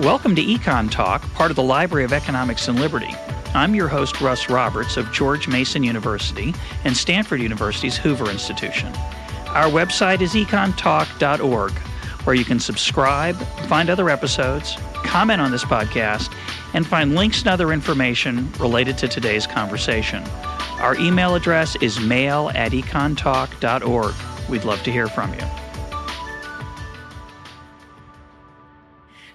Welcome to EconTalk, part of the Library of Economics and Liberty. I'm your host, Russ Roberts of George Mason University and Stanford University's Hoover Institution. Our website is econtalk.org, where you can subscribe, find other episodes, comment on this podcast, and find links and other information related to today's conversation. Our email address is mail@econtalk.org. We'd love to hear from you.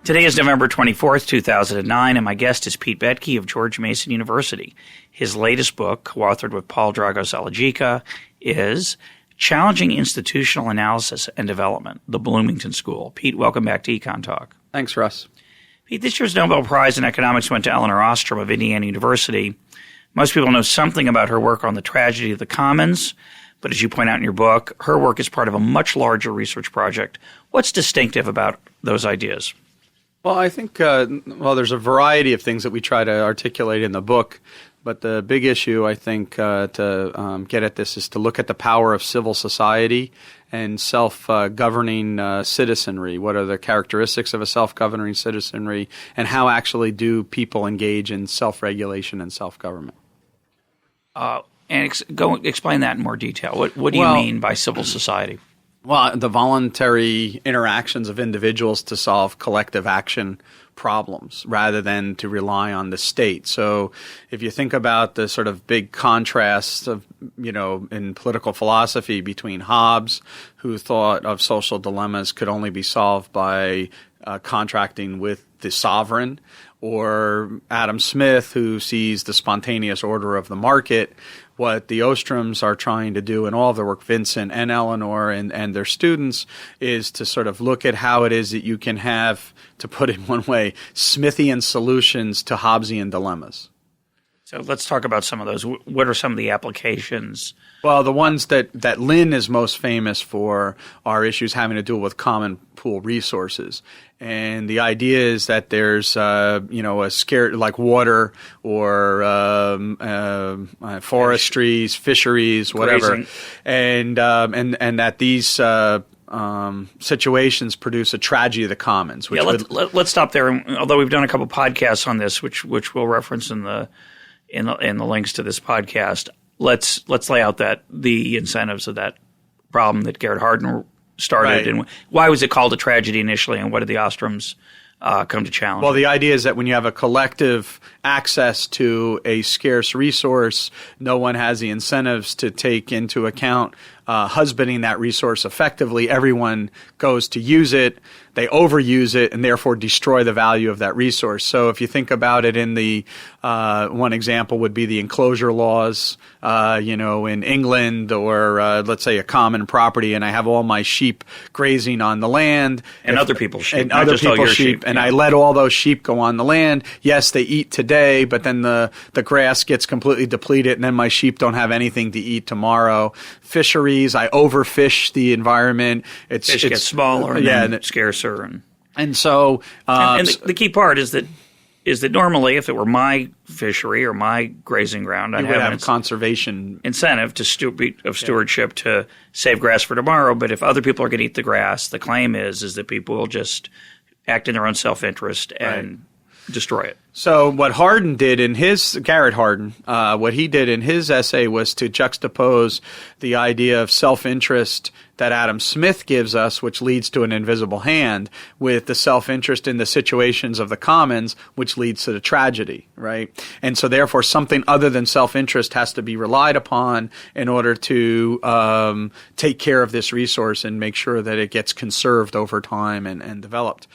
Today is November 24th, 2009, and my guest is Pete Boettke of George Mason University. His latest book, co-authored with Paul Dragos-Alagica, is Challenging Institutional Analysis and Development, the Bloomington School. Pete, welcome back to EconTalk. Thanks, Russ. Pete, this year's Nobel Prize in Economics went to Elinor Ostrom of Indiana University. Most people know something about her work on the tragedy of the commons, but as you point out in your book, her work is part of a much larger research project. What's distinctive about those ideas? Well, I think, there's a variety of things that we try to articulate in the book, but the big issue, I think, to get at this is to look at the power of civil society and self-governing citizenry. What are the characteristics of a self-governing citizenry, and how actually do people engage in self-regulation and self-government? Explain that in more detail. What do you mean by civil society? Well, the voluntary interactions of individuals to solve collective action problems rather than to rely on the state. So if you think about the sort of big contrasts of, in political philosophy between Hobbes, who thought of social dilemmas could only be solved by contracting with the sovereign, or Adam Smith, who sees the spontaneous order of the market, what the Ostroms are trying to do in all of their work, Vincent and Elinor and their students, is to sort of look at how it is that you can have, to put it one way, Smithian solutions to Hobbesian dilemmas. So let's talk about some of those. What are some of the applications? Well, the ones that Lynn is most famous for are issues having to do with common pool resources. And the idea is that there's, a scarce, like water or forestries, fisheries, whatever, and that these situations produce a tragedy of the commons. Which let's stop there. Although we've done a couple podcasts on this, which we'll reference in the links to this podcast, let's lay out the incentives of that problem that Garrett Hardin started, right. And why was it called a tragedy initially, and what did the Ostroms come to challenge? Well, the idea is that when you have a collective access to a scarce resource, no one has the incentives to take into account husbanding that resource effectively. Everyone goes to use it, they overuse it, and therefore destroy the value of that resource. So if you think about it in the one example would be the enclosure laws, in England, or let's say a common property, and I have all my sheep grazing on the land. And other people's sheep. And other people's sheep. And I let all those sheep go on the land. Yes, they eat today, but then the grass gets completely depleted, and then my sheep don't have anything to eat tomorrow. Fisheries, I overfish the environment. Fish get smaller and scarcer. And so and the key part is that normally, if it were my fishery or my grazing ground, I'd have a conservation incentive of stewardship to save grass for tomorrow. But if other people are going to eat the grass, the claim is that people will just act in their own self-interest and destroy it. So what Hardin did Garrett Hardin, what he did in his essay was to juxtapose the idea of self-interest that Adam Smith gives us, which leads to an invisible hand, with the self-interest in the situations of the commons, which leads to the tragedy, right? And so therefore something other than self-interest has to be relied upon in order to take care of this resource and make sure that it gets conserved over time and developed.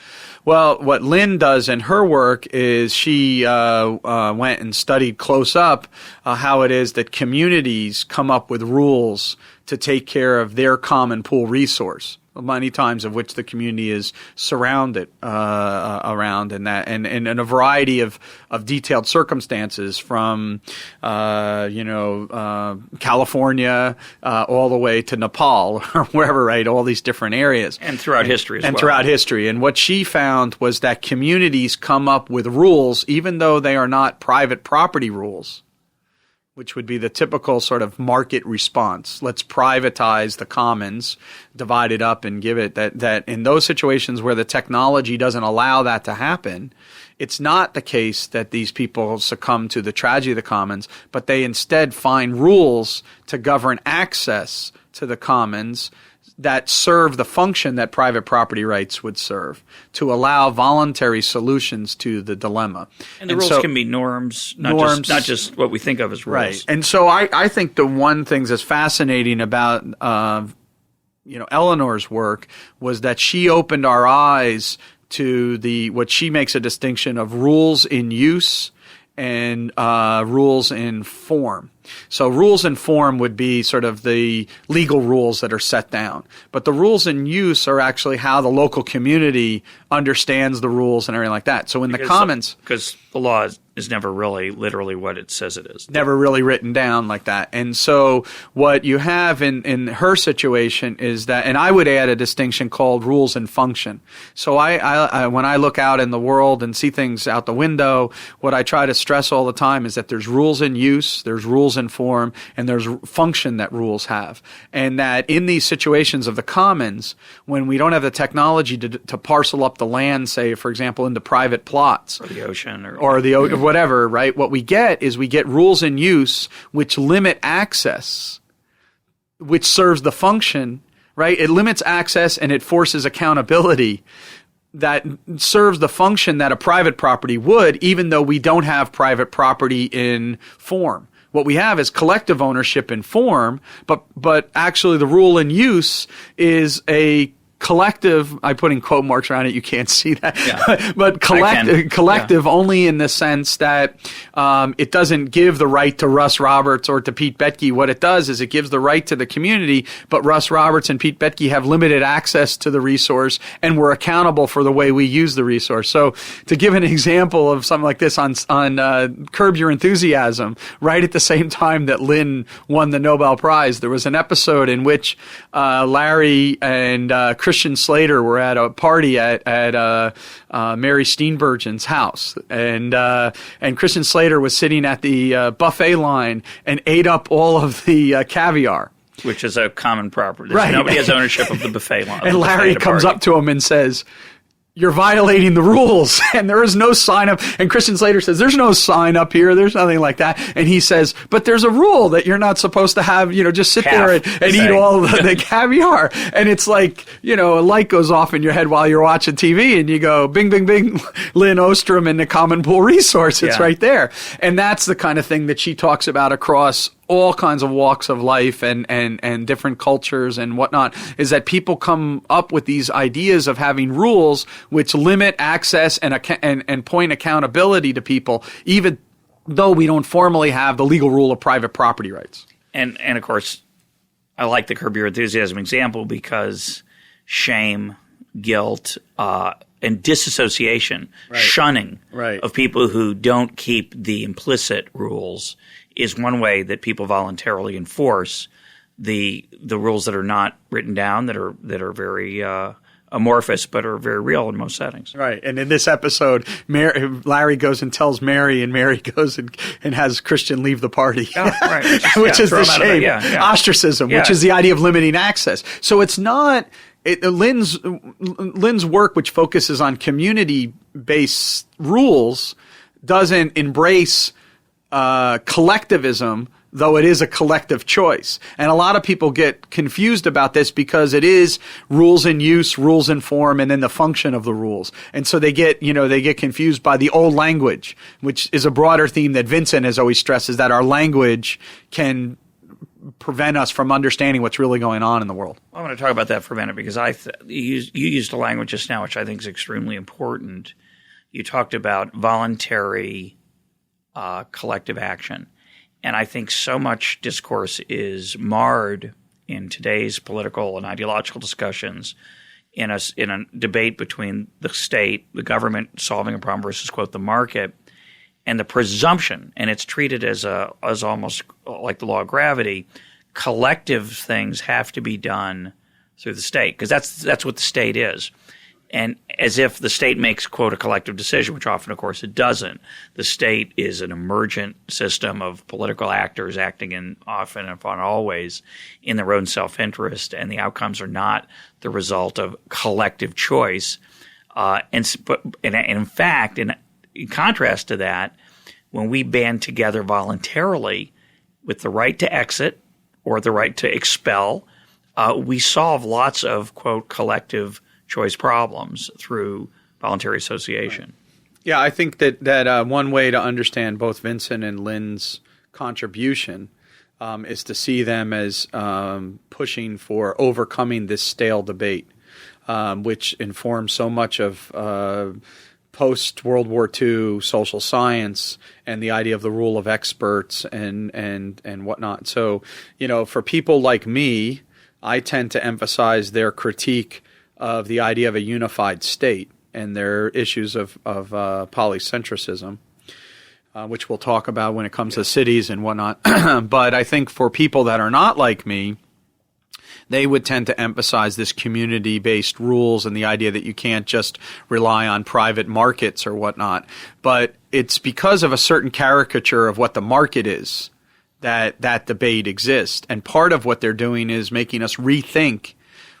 Well, what Lynn does in her work is she went and studied close up how it is that communities come up with rules to take care of their common pool resource, many times of which the community is surrounded around, and in a variety of detailed circumstances, from California all the way to Nepal or wherever, right? All these different areas, and throughout history as well. And throughout history, and what she found was that communities come up with rules, even though they are not private property rules. which would be the typical sort of market response. Let's privatize the commons, divide it up and give it that in those situations where the technology doesn't allow that to happen, it's not the case that these people succumb to the tragedy of the commons, but they instead find rules to govern access to the commons that serve the function that private property rights would serve, to allow voluntary solutions to the dilemma. And the rules can be norms, not just what we think of as rules. Right. And so I think the one thing that's fascinating about Elinor's work was that she opened our eyes to what she makes a distinction of rules in use and rules in form. So rules in form would be sort of the legal rules that are set down. But the rules in use are actually how the local community understands the rules and everything like that. So in the commons... Because the law is never really literally what it says it is. Never really written down like that. And so what you have in her situation is that, and I would add a distinction called rules in function. So I when I look out in the world and see things out the window, what I try to stress all the time is that there's rules in use, there's rules in form, and there's function that rules have. And that in these situations of the commons, when we don't have the technology to parcel up the land, say, for example, into private plots. Or the ocean. Or the whatever, right? What we get is we get rules in use which limit access, which serves the function, right? It limits access and it forces accountability that serves the function that a private property would, even though we don't have private property in form. What we have is collective ownership in form, but actually the rule in use is a collective, I put in quote marks around it, you can't see that, yeah. But collective yeah. Only in the sense that it doesn't give the right to Russ Roberts or to Pete Boettke. What it does is it gives the right to the community, but Russ Roberts and Pete Boettke have limited access to the resource, and we're accountable for the way we use the resource. So to give an example of something like this on Curb Your Enthusiasm, right at the same time that Lynn won the Nobel Prize, there was an episode in which Larry and Christian Slater were at a party at Mary Steenburgen's house, and Christian Slater was sitting at the buffet line and ate up all of the caviar, which is a common property. Right. Nobody has ownership of the buffet line. And Larry comes up to him and says, "You're violating the rules," and there is no sign up. And Christian Slater says, "There's no sign up here. There's nothing like that." And he says, "But there's a rule that you're not supposed to have, just sit there and eat all the caviar." And it's like, a light goes off in your head while you're watching TV, and you go, "Bing, bing, bing, Lynn Ostrom and the Common Pool Resource." It's right there. And that's the kind of thing that she talks about across all kinds of walks of life and different cultures and whatnot, is that people come up with these ideas of having rules which limit access and point accountability to people, even though we don't formally have the legal rule of private property rights. And of course, I like the Curb Your Enthusiasm example because shame, guilt, and disassociation, shunning of people who don't keep the implicit rules is one way that people voluntarily enforce the rules that are not written down, that are very amorphous but are very real in most settings. Right. And in this episode, Larry goes and tells Mary, and Mary goes and has Christian leave the party. Oh, right. Which is the shame. Ostracism, which is the idea of limiting access. So it's not Lynn's work, which focuses on community-based rules, doesn't embrace collectivism, though it is a collective choice. And a lot of people get confused about this because it is rules in use, rules in form, and then the function of the rules. And so they get confused by the old language, which is a broader theme that Vincent has always stressed, is that our language can prevent us from understanding what's really going on in the world. I want to talk about that for a minute because you used a language just now which I think is extremely important. You talked about voluntary collective action. And I think so much discourse is marred in today's political and ideological discussions in a debate between the state, the government solving a problem versus, quote, the market, and the presumption, and it's treated as almost like the law of gravity, collective things have to be done through the state, because that's what the state is. And as if the state makes, quote, a collective decision, which often, of course, it doesn't. The state is an emergent system of political actors acting in often, if not always, in their own self-interest, and the outcomes are not the result of collective choice. And in fact, in contrast to that, when we band together voluntarily with the right to exit or the right to expel, we solve lots of, quote, collective choice problems through voluntary association. Yeah, I think that one way to understand both Vincent and Lynn's contribution is to see them as pushing for overcoming this stale debate, which informs so much of post-World War II social science and the idea of the rule of experts and whatnot. So, for people like me, I tend to emphasize their critique of the idea of a unified state and their issues of polycentricism, which we'll talk about when it comes to cities and whatnot. But I think for people that are not like me, they would tend to emphasize this community-based rules and the idea that you can't just rely on private markets or whatnot. But it's because of a certain caricature of what the market is that debate exists. And part of what they're doing is making us rethink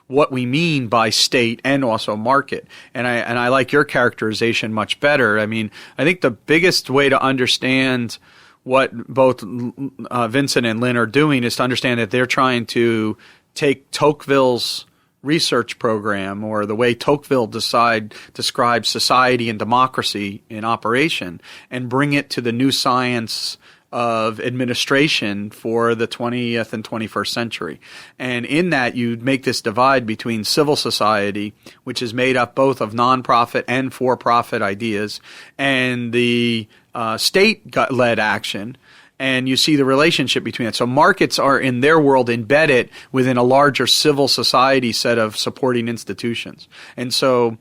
what we mean by state and also market. And I like your characterization much better. I mean, I think the biggest way to understand what both Vincent and Lynn are doing is to understand that they're trying to take Tocqueville's research program, or the way Tocqueville describes society and democracy in operation, and bring it to the new science of administration for the 20th and 21st century. And in that, you make this divide between civil society, which is made up both of nonprofit and for-profit ideas, and the state-led action. And you see the relationship between it. So markets are, in their world, embedded within a larger civil society set of supporting institutions. And so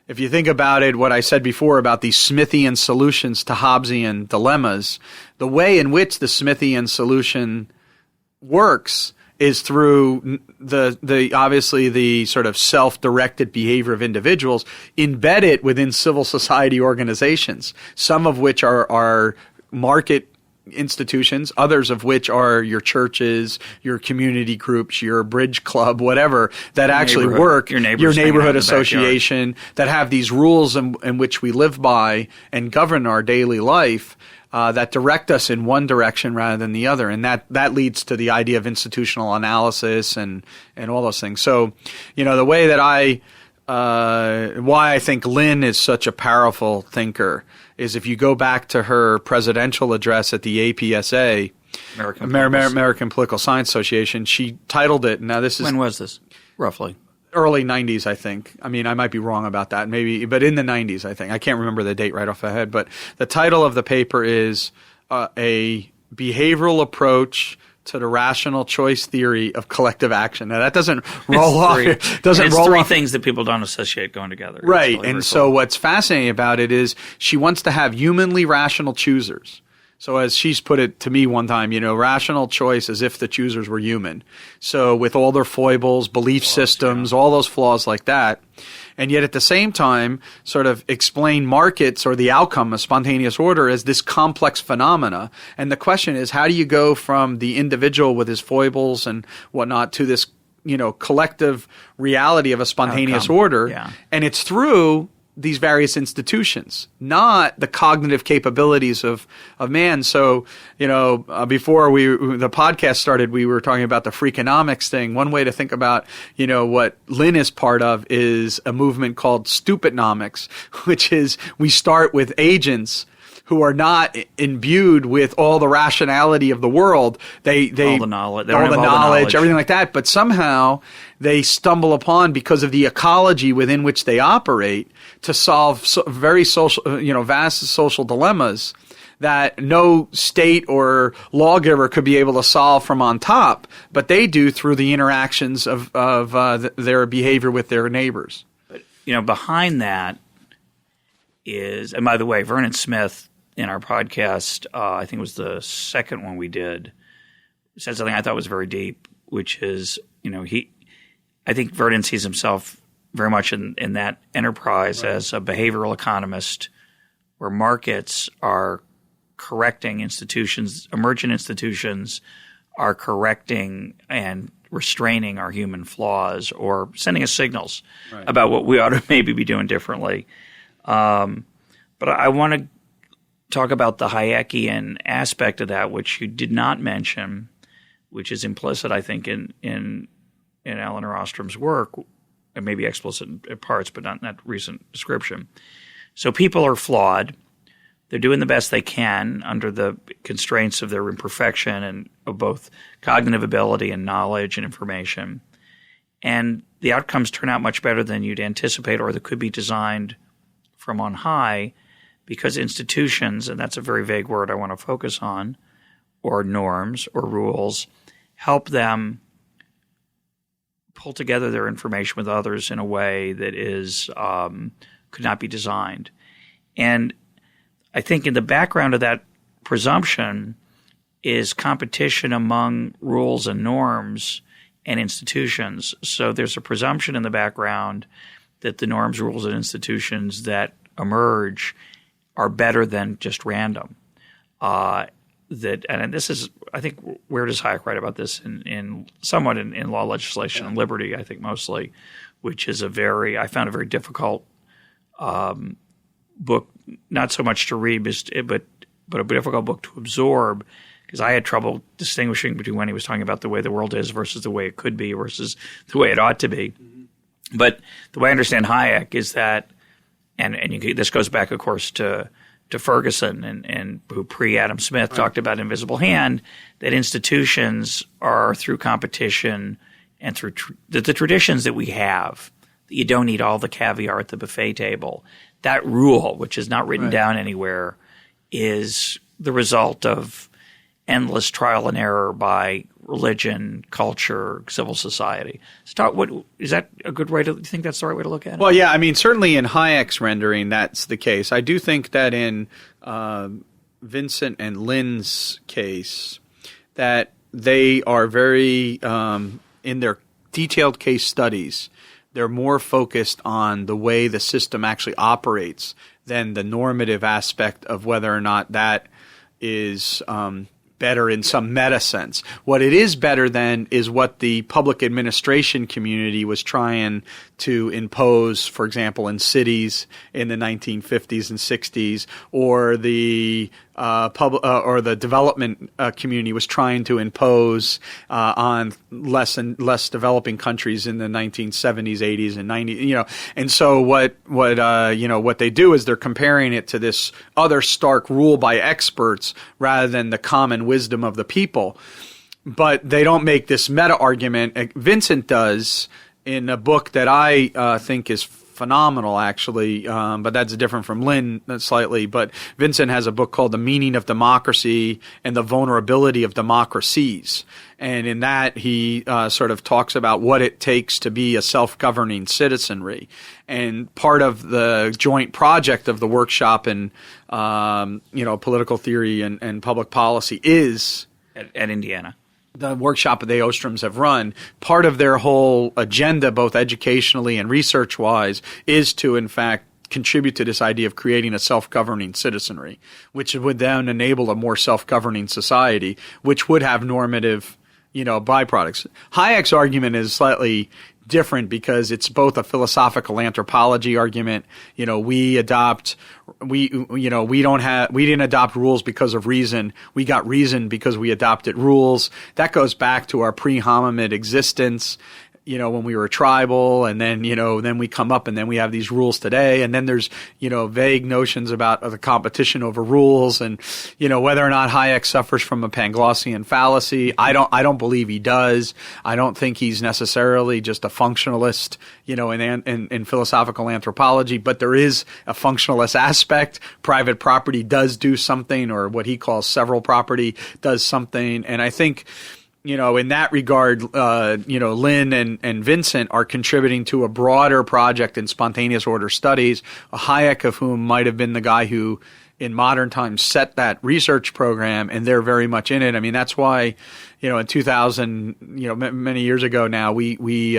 if you think about it, what I said before about these Smithian solutions to Hobbesian dilemmas, the way in which the Smithian solution works is through the obviously the sort of self-directed behavior of individuals embedded within civil society organizations, some of which are market institutions, others of which are your churches, your community groups, your bridge club, whatever, that actually work, your neighborhood association, that have these rules in which we live by and govern our daily life, that direct us in one direction rather than the other. And that leads to the idea of institutional analysis and all those things. So, the way that why I think Lynn is such a powerful thinker is if you go back to her presidential address at the APSA, American Political Science Association, she titled it, now this is... When was this, roughly? Early 90s, I think. I mean, I might be wrong about that, maybe, but in the 90s, I think. I can't remember the date right off the head, but the title of the paper is A Behavioral Approach to the Rational Choice Theory of Collective Action. Now, that doesn't roll off. It's three things that people don't associate going together. Right. Really, and so what's fascinating about it is she wants to have humanly rational choosers. So as she's put it to me one time, rational choice as if the choosers were human. So with all their foibles, belief systems, all those flaws like that. And yet at the same time sort of explain markets or the outcome of spontaneous order as this complex phenomena. And the question is, how do you go from the individual with his foibles and whatnot to this, collective reality of a spontaneous order? Yeah. And it's through these various institutions, not the cognitive capabilities of man. So, before the podcast started, we were talking about the Freakonomics thing. One way to think about, what Lynn is part of is a movement called Stupidnomics, which is we start with agents who are not imbued with all the rationality of the world. All the knowledge, everything like that. But somehow they stumble upon, because of the ecology within which they operate, to solve very social, vast social dilemmas that no state or lawgiver could be able to solve from on top, but they do through the interactions of their behavior with their neighbors. But behind that is, and by the way, Vernon Smith in our podcast, I think it was the second one we did, said something I thought was very deep, which is, I think Vernon sees himself very much in that enterprise as a behavioral economist, where markets are correcting institutions, emergent institutions are correcting and restraining our human flaws or sending us signals about what we ought to maybe be doing differently. But I want to talk about the Hayekian aspect of that, which you did not mention, which is implicit, I think, in Elinor Ostrom's work, and maybe explicit in parts, but not in that recent description. So people are flawed. They're doing the best they can under the constraints of their imperfection and of both cognitive ability and knowledge and information. And the outcomes turn out much better than you'd anticipate or that could be designed from on high, because institutions, and that's a very vague word I want to focus on, or norms or rules, help them pull together their information with others in a way that is could not be designed. And I think in the background of that presumption is competition among rules and norms and institutions. So there's a presumption in the background that the norms, rules, and institutions that emerge are better than just random. And this is, I think, where does Hayek write about this? Somewhat in Law, Legislation, and Liberty, I think mostly, which is I found a very difficult book, not so much to read, but a difficult book to absorb, because I had trouble distinguishing between when he was talking about the way the world is versus the way it could be versus the way it ought to be. Mm-hmm. But the way I understand Hayek is that, this goes back, of course, to Ferguson and who pre-Adam Smith talked about invisible hand, that institutions are through competition and through the traditions that we have, that you don't eat all the caviar at the buffet table. That rule, which is not written down anywhere, is the result of endless trial and error by religion, culture, civil society. Is that a good way to – do you think that's the right way to look at it? Well, yeah. I mean, certainly in Hayek's rendering, that's the case. I do think that in Vincent and Lynn's case, that they are very in their detailed case studies, they're more focused on the way the system actually operates than the normative aspect of whether or not that is better in some meta sense. What it is better than is what the public administration community was trying to impose, for example, in cities in the 1950s and 60s, or the development community was trying to impose on less and less developing countries in the 1970s, 80s, and 90s. And so what they do is they're comparing it to this other stark rule by experts rather than the common wisdom of the people. But they don't make this meta argument. Vincent does in a book that I think is phenomenal, actually, but that's different from Lynn slightly. But Vincent has a book called The Meaning of Democracy and the Vulnerability of Democracies. And in that, he sort of talks about what it takes to be a self-governing citizenry. And part of the joint project of the workshop in political theory and public policy is at Indiana. The workshop that the Ostroms have run, part of their whole agenda, both educationally and research-wise, is to, in fact, contribute to this idea of creating a self-governing citizenry, which would then enable a more self-governing society, which would have normative, byproducts. Hayek's argument is slightly different because it's both a philosophical anthropology argument. We didn't adopt rules because of reason. We got reason because we adopted rules. That goes back to our pre-hominid existence. When we were tribal, and then, then we come up and then we have these rules today. And then there's, vague notions about the competition over rules and, whether or not Hayek suffers from a Panglossian fallacy. I don't believe he does. I don't think he's necessarily just a functionalist, in philosophical anthropology, but there is a functionalist aspect. Private property does do something, or what he calls several property does something. And I think, in that regard, Lynn and Vincent are contributing to a broader project in spontaneous order studies, Hayek of whom might have been the guy who in modern times set that research program, and they're very much in it. I mean, that's why, in 2000, many years ago now, we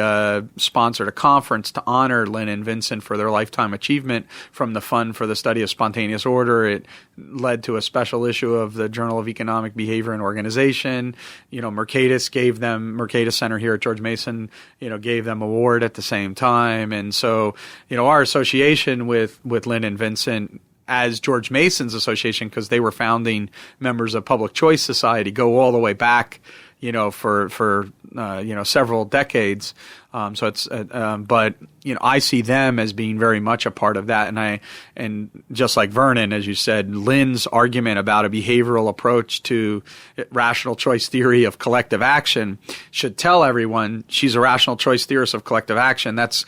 sponsored a conference to honor Lynn and Vincent for their lifetime achievement from the Fund for the Study of Spontaneous Order. It led to a special issue of the Journal of Economic Behavior and Organization. Mercatus Center here at George Mason, gave them an award at the same time. And so, our association with Lynn and Vincent as George Mason's association, because they were founding members of Public Choice Society, go all the way back, for several decades. So it's, but I see them as being very much a part of that. And just like Vernon, as you said, Lynn's argument about a behavioral approach to rational choice theory of collective action should tell everyone she's a rational choice theorist of collective action. That's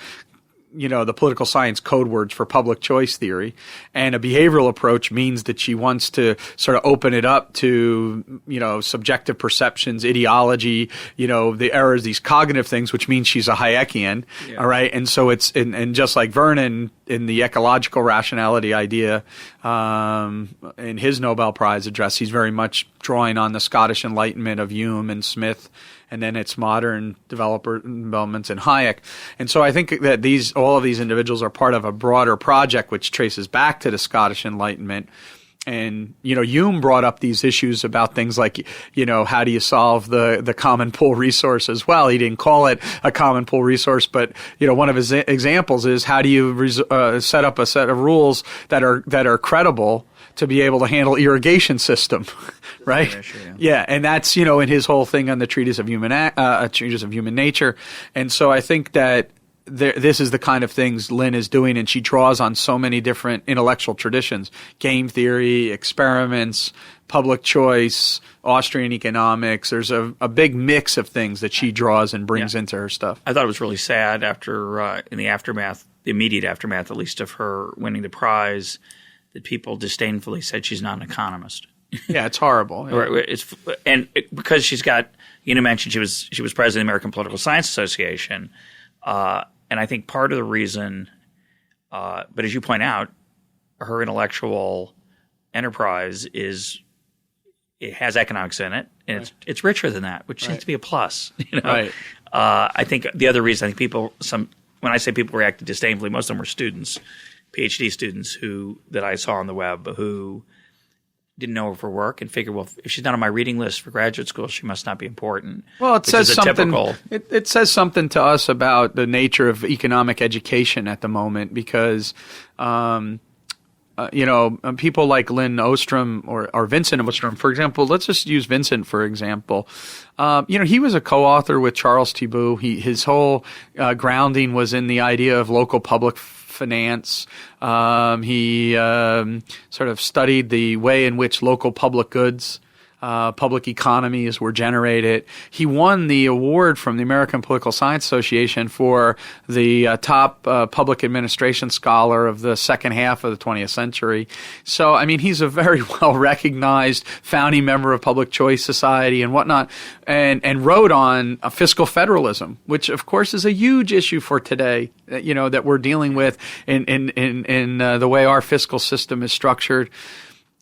the political science code words for public choice theory. And a behavioral approach means that she wants to sort of open it up to, subjective perceptions, ideology, the errors, these cognitive things, which means she's a Hayekian. Yeah. All right. And so it's, and just like Vernon in the ecological rationality idea, in his Nobel Prize address, he's very much drawing on the Scottish Enlightenment of Hume and Smith, and then its modern developments in Hayek. And so I think that all of these individuals are part of a broader project which traces back to the Scottish Enlightenment. And, Hume brought up these issues about things like, how do you solve the common pool resource as well? He didn't call it a common pool resource, but, one of his examples is how do you set up a set of rules that are credible to be able to handle irrigation system, right? Issue, yeah, and that's in his whole thing on the Treatise of Human Nature, and so I think that this is the kind of things Lynn is doing, and she draws on so many different intellectual traditions: game theory, experiments, public choice, Austrian economics. There's a big mix of things that she draws and brings into her stuff. I thought it was really sad after in the aftermath, the immediate aftermath, at least, of her winning the prize, that people disdainfully said she's not an economist. Yeah, it's horrible. Yeah. Because she's got, mentioned she was president of the American Political Science Association, and I think part of the reason, but as you point out, her intellectual enterprise it has economics in it, and right. it's richer than that, which seems to be a plus. Right. I think the other reason when I say people reacted disdainfully, most of them were students. PhD students that I saw on the web who didn't know her for work and figured, well, if she's not on my reading list for graduate school, she must not be important. Well, it says something. It says something to us about the nature of economic education at the moment, because people like Lynn Ostrom or Vincent Ostrom, for example. Let's just use Vincent for example. He was a co-author with Charles Thibault. His whole grounding was in the idea of local public finance. He sort of studied the way in which local public goods, public economies were generated. He won the award from the American Political Science Association for the top public administration scholar of the second half of the 20th century. So, he's a very well-recognized founding member of Public Choice Society and whatnot, and wrote on fiscal federalism, which, of course, is a huge issue for today, that we're dealing with in the way our fiscal system is structured.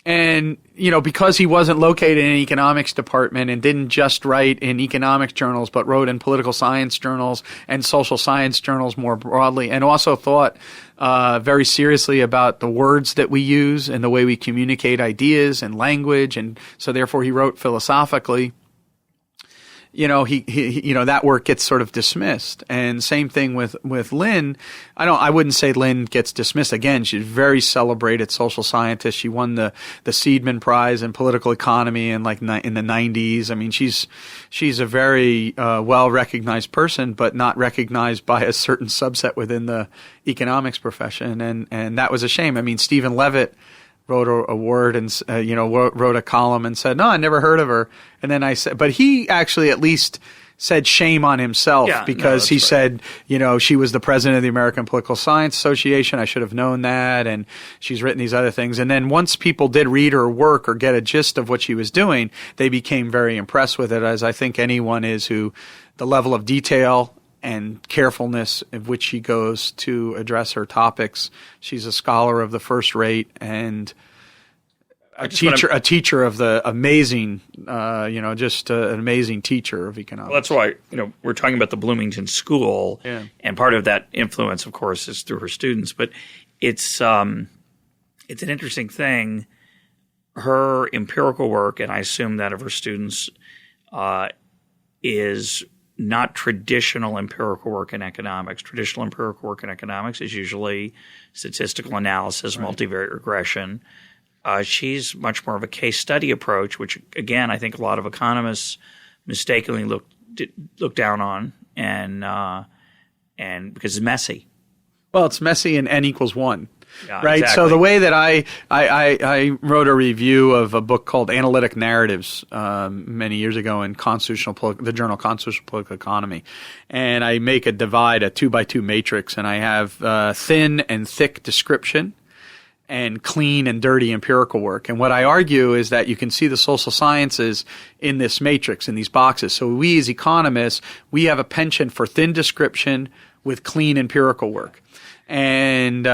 And, because he wasn't located in an economics department and didn't just write in economics journals, but wrote in political science journals and social science journals more broadly, and also thought very seriously about the words that we use and the way we communicate ideas and language. And so therefore he wrote philosophically. That work gets sort of dismissed. And same thing with Lynn. I wouldn't say Lynn gets dismissed. Again, she's a very celebrated social scientist. She won the Seidman Prize in political economy in the 90s. She's a very well-recognized person, but not recognized by a certain subset within the economics profession. And that was a shame. Stephen Levitt wrote a word and wrote a column and said, "No, I never heard of her." And then I said, but he actually at least said shame on himself, because he said, she was the president of the American Political Science Association. I should have known that, and she's written these other things. And then once people did read her work or get a gist of what she was doing, they became very impressed with it, as I think anyone is who the level of detail and carefulness of which she goes to address her topics. She's a scholar of the first rate, and a teacher of the amazing, just an amazing teacher of economics. Well, that's why, we're talking about the Bloomington School, and part of that influence, of course, is through her students. But it's an interesting thing. Her empirical work, and I assume that of her students, is not traditional empirical work in economics. Traditional empirical work in economics is usually statistical analysis, multivariate regression. She's much more of a case study approach, which, again, I think a lot of economists mistakenly look down on, and because it's messy. Well, it's messy in n equals 1. Yeah, right. Exactly. So the way that I wrote a review of a book called Analytic Narratives many years ago in the journal Constitutional Political Economy, and I make a 2x2 matrix, and I have thin and thick description and clean and dirty empirical work. And what I argue is that you can see the social sciences in this matrix, in these boxes. So we as economists, we have a penchant for thin description with clean empirical work. And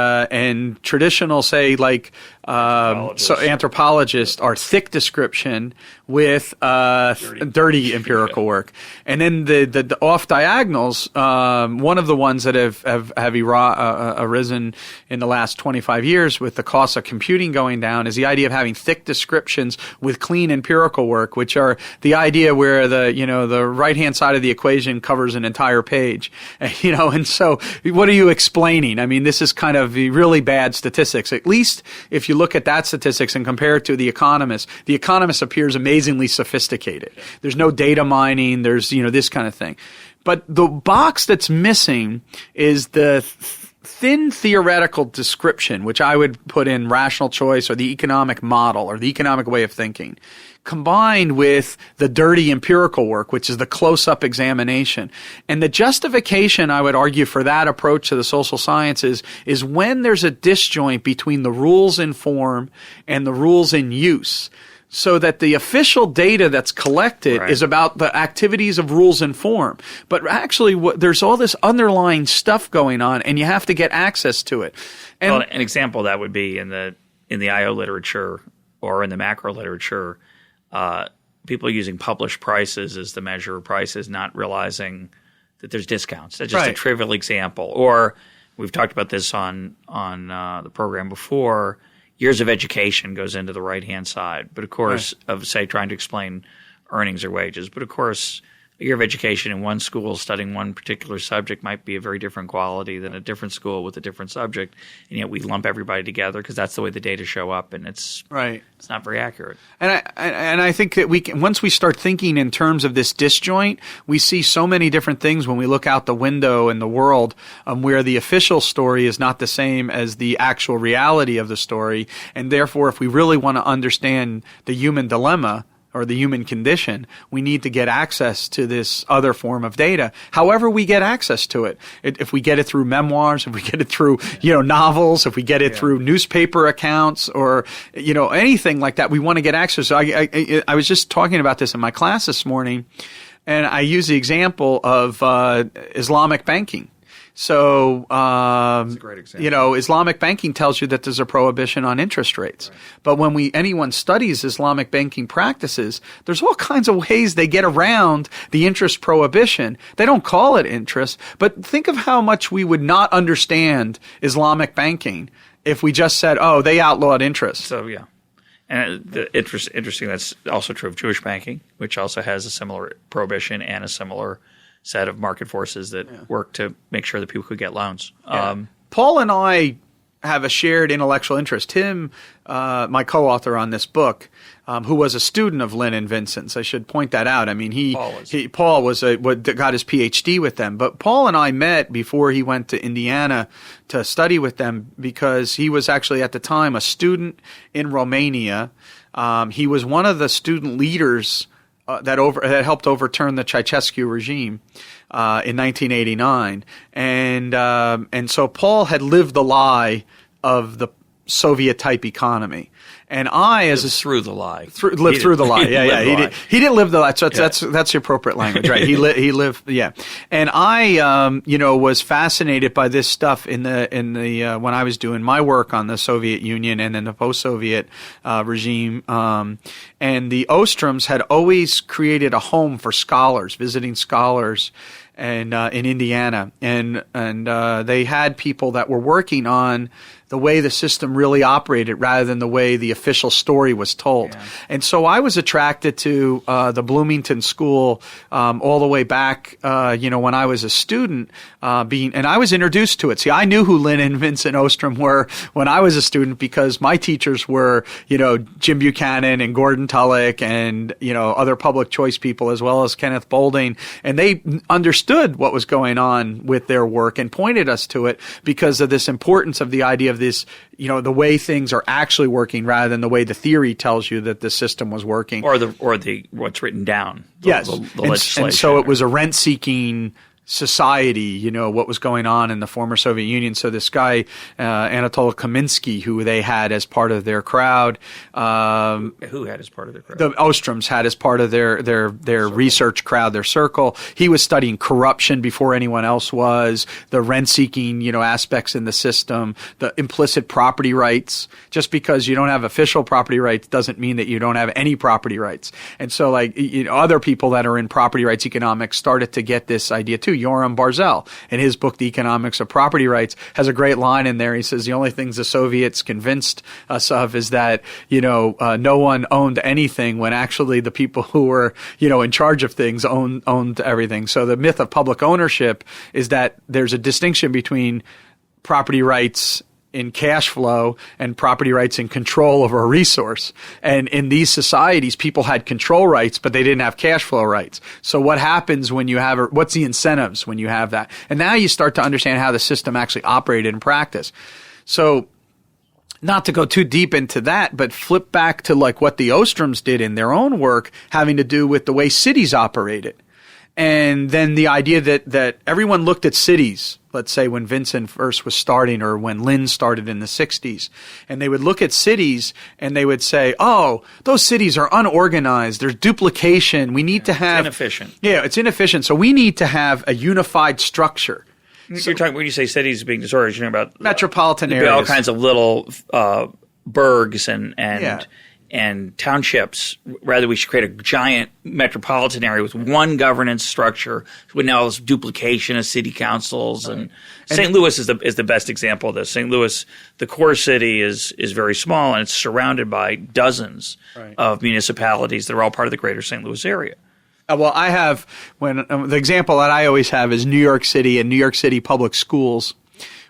traditional, say, like anthropologists are thick description with dirty empirical work. And then the off diagonals, one of the ones that have arisen in the last 25 years with the cost of computing going down is the idea of having thick descriptions with clean empirical work, which are the idea where the right hand side of the equation covers an entire page, and so what are you explaining? I mean, this is kind of really bad statistics. At least if you look at that statistics and compare it to The Economist appears amazingly sophisticated. There's no data mining. There's, this kind of thing. But the box that's missing is the thin theoretical description, which I would put in rational choice or the economic model or the economic way of thinking, combined with the dirty empirical work, which is the close-up examination. And the justification, I would argue, for that approach to the social sciences is when there's a disjoint between the rules in form and the rules in use, so that the official data that's collected is about the activities of rules and form. But actually, there's all this underlying stuff going on, and you have to get access to it. And well, an example of that would be in the IO literature or in the macro literature, people using published prices as the measure of prices, not realizing that there's discounts. That's just a trivial example. Or we've talked about this on the program before. Years of education goes into the right-hand side, but of course, of say trying to explain earnings or wages. But of course, a year of education in one school studying one particular subject might be a very different quality than a different school with a different subject, and yet we lump everybody together because that's the way the data show up, and it's not very accurate. And I think that once we start thinking in terms of this disjoint, we see so many different things when we look out the window in the world where the official story is not the same as the actual reality of the story, and therefore, if we really want to understand the human dilemma or the human condition, we need to get access to this other form of data. However we get access to it. If we get it through memoirs, if we get it through, novels, if we get it through newspaper accounts or, anything like that, we want to get access. So I was just talking about this in my class this morning, and I use the example of Islamic banking. So, that's a great example. Islamic banking tells you that there's a prohibition on interest rates. Right. But when anyone studies Islamic banking practices, there's all kinds of ways they get around the interest prohibition. They don't call it interest, but think of how much we would not understand Islamic banking if we just said, oh, they outlawed interest. So, yeah. And interesting, that's also true of Jewish banking, which also has a similar prohibition and a similar set of market forces that work to make sure that people could get loans. Paul and I have a shared intellectual interest. Him, my co-author on this book, who was a student of Lynn and Vincent's. I should point that out. I mean, Paul got his PhD with them. But Paul and I met before he went to Indiana to study with them because he was actually at the time a student in Romania. He was one of the student leaders that helped overturn the Ceausescu regime in 1989, and so Paul had lived the lie of the Soviet type economy, And I, as a through the lie, lived through the lie. He didn't live the lie. So that's the appropriate language, right? He lived. Yeah. And I, was fascinated by this stuff in the when I was doing my work on the Soviet Union and then the post-Soviet regime. And the Ostroms had always created a home for scholars, visiting scholars. And in Indiana, and they had people that were working on the way the system really operated rather than the way the official story was told. Yeah. And so I was attracted to the Bloomington school all the way back, when I was a student, and I was introduced to it. See, I knew who Lynn and Vincent Ostrom were when I was a student because my teachers were, Jim Buchanan and Gordon Tullock and, other public choice people as well as Kenneth Boulding. And they understood what was going on with their work and pointed us to it because of this importance of the idea of this, the way things are actually working rather than the way the theory tells you that the system was working. Or the what's written down. Yes. The legislation. And so it was a rent-seeking society, what was going on in the former Soviet Union. So this guy, Anatoly Kaminsky, who they had as part of their crowd. Who had as part of their crowd? The Ostroms had as part of their research crowd, their circle. He was studying corruption before anyone else was, the rent-seeking, aspects in the system, the implicit property rights. Just because you don't have official property rights doesn't mean that you don't have any property rights. And so other people that are in property rights economics started to get this idea too. Yoram Barzell, in his book, The Economics of Property Rights, has a great line in there. He says the only things the Soviets convinced us of is that, no one owned anything when actually the people who were, in charge of things owned everything. So the myth of public ownership is that there's a distinction between property rights in cash flow and property rights in control over a resource. And in these societies, people had control rights, but they didn't have cash flow rights. So what happens when you have, what's the incentives when you have that? And now you start to understand how the system actually operated in practice. So not to go too deep into that, but flip back to what the Ostroms did in their own work having to do with the way cities operated. And then the idea that everyone looked at cities, let's say when Vincent first was starting or when Lynn started in the 60s, and they would look at cities and they would say, oh, those cities are unorganized. There's duplication. We need to have... It's inefficient. Yeah, it's inefficient. So we need to have a unified structure. You're talking, when you say cities being disordered, you're talking about... Metropolitan areas. All kinds of little burgs and townships. Rather, we should create a giant metropolitan area with one governance structure. With now this duplication of city councils, and St. Louis is the best example of this. St. Louis, the core city, is very small, and it's surrounded by dozens of municipalities that are all part of the greater St. Louis area. Well, I have the example that I always have is New York City and New York City public schools.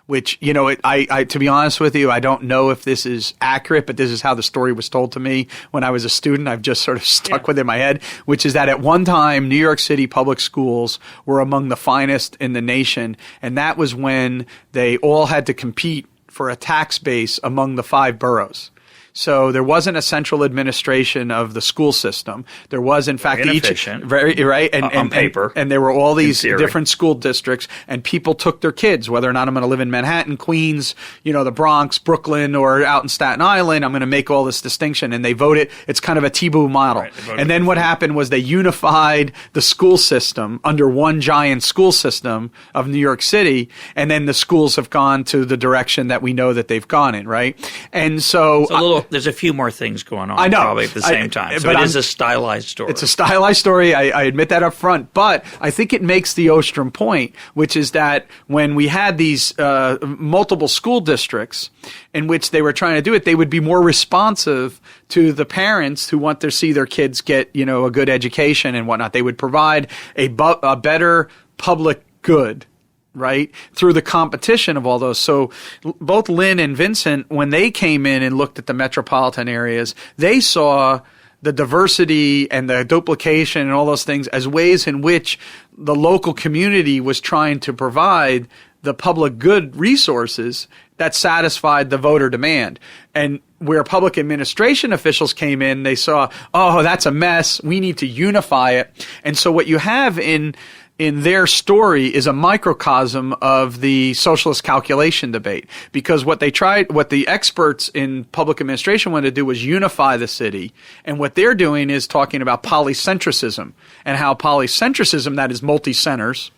Which, I to be honest with you, I don't know if this is accurate, but this is how the story was told to me when I was a student. I've just sort of stuck with it in my head, which is that at one time, New York City public schools were among the finest in the nation. And that was when they all had to compete for a tax base among the 5 boroughs. So there wasn't a central administration of the school system. There was, in fact, on paper. And there were all these different school districts, and people took their kids, whether or not I'm going to live in Manhattan, Queens, the Bronx, Brooklyn, or out in Staten Island. I'm going to make all this distinction, and they voted. It's kind of a T-boo model. And then what happened was they unified the school system under one giant school system of New York City, and then the schools have gone to the direction that we know that they've gone in, right? And so there's a few more things going on, I know, probably at the same time. So it is a stylized story. It's a stylized story. I admit that up front. But I think it makes the Ostrom point, which is that when we had these multiple school districts in which they were trying to do it, they would be more responsive to the parents who want to see their kids get, a good education and whatnot. They would provide a better public good, right, through the competition of all those. So both Lynn and Vincent, when they came in and looked at the metropolitan areas, they saw the diversity and the duplication and all those things as ways in which the local community was trying to provide the public good resources that satisfied the voter demand. And where public administration officials came in, they saw, oh, that's a mess. We need to unify it. And so what you have in in their story is a microcosm of the socialist calculation debate, because what the experts in public administration wanted to do was unify the city, and what they're doing is talking about polycentricism and how polycentricism, that is multi-centers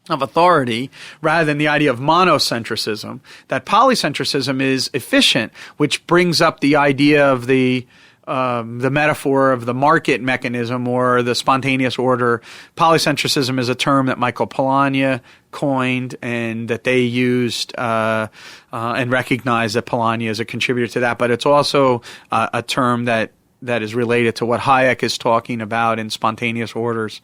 of authority, rather than the idea of monocentrism, that polycentricism is efficient, which brings up the idea of the metaphor of the market mechanism or the spontaneous order. Polycentricism is a term that Michael Polanyi coined, and that they used and recognized that Polanyi is a contributor to that. But it's also a term that is related to what Hayek is talking about in spontaneous orders.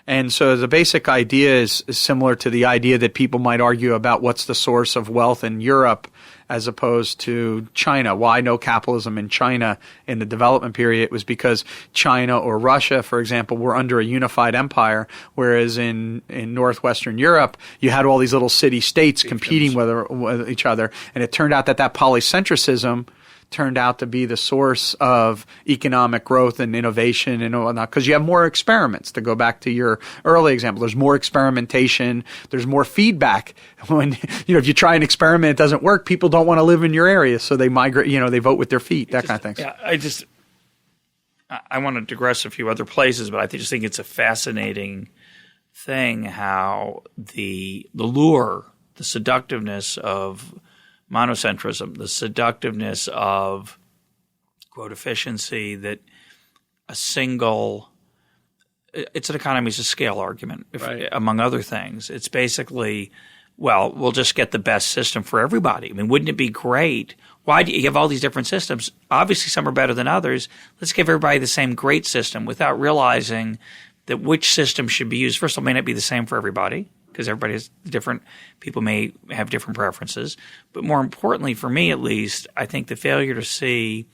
And so the basic idea is similar to the idea that people might argue about what's the source of wealth in Europe as opposed to China. Why no capitalism in China in the development period? It was because China or Russia, for example, were under a unified empire, whereas in northwestern Europe, you had all these little city-states competing with each other. And it turned out that polycentricism turned out to be the source of economic growth and innovation and whatnot, because you have more experiments. To go back to your early example, there's more experimentation, there's more feedback. When if you try an experiment, it doesn't work, people don't want to live in your area, so they migrate, they vote with their feet, that kind of thing. Yeah, I want to digress a few other places, but I just think it's a fascinating thing how the lure, the seductiveness of monocentrism, the seductiveness of, quote, efficiency, that it's an economies of scale argument, among other things. It's basically, we'll just get the best system for everybody. I mean, wouldn't it be great? Why do you have all these different systems? Obviously, some are better than others. Let's give everybody the same great system without realizing that which system should be used. First of all, it may not be the same for everybody, because everybody is different. People may have different preferences. But more importantly, for me at least, I think the failure to see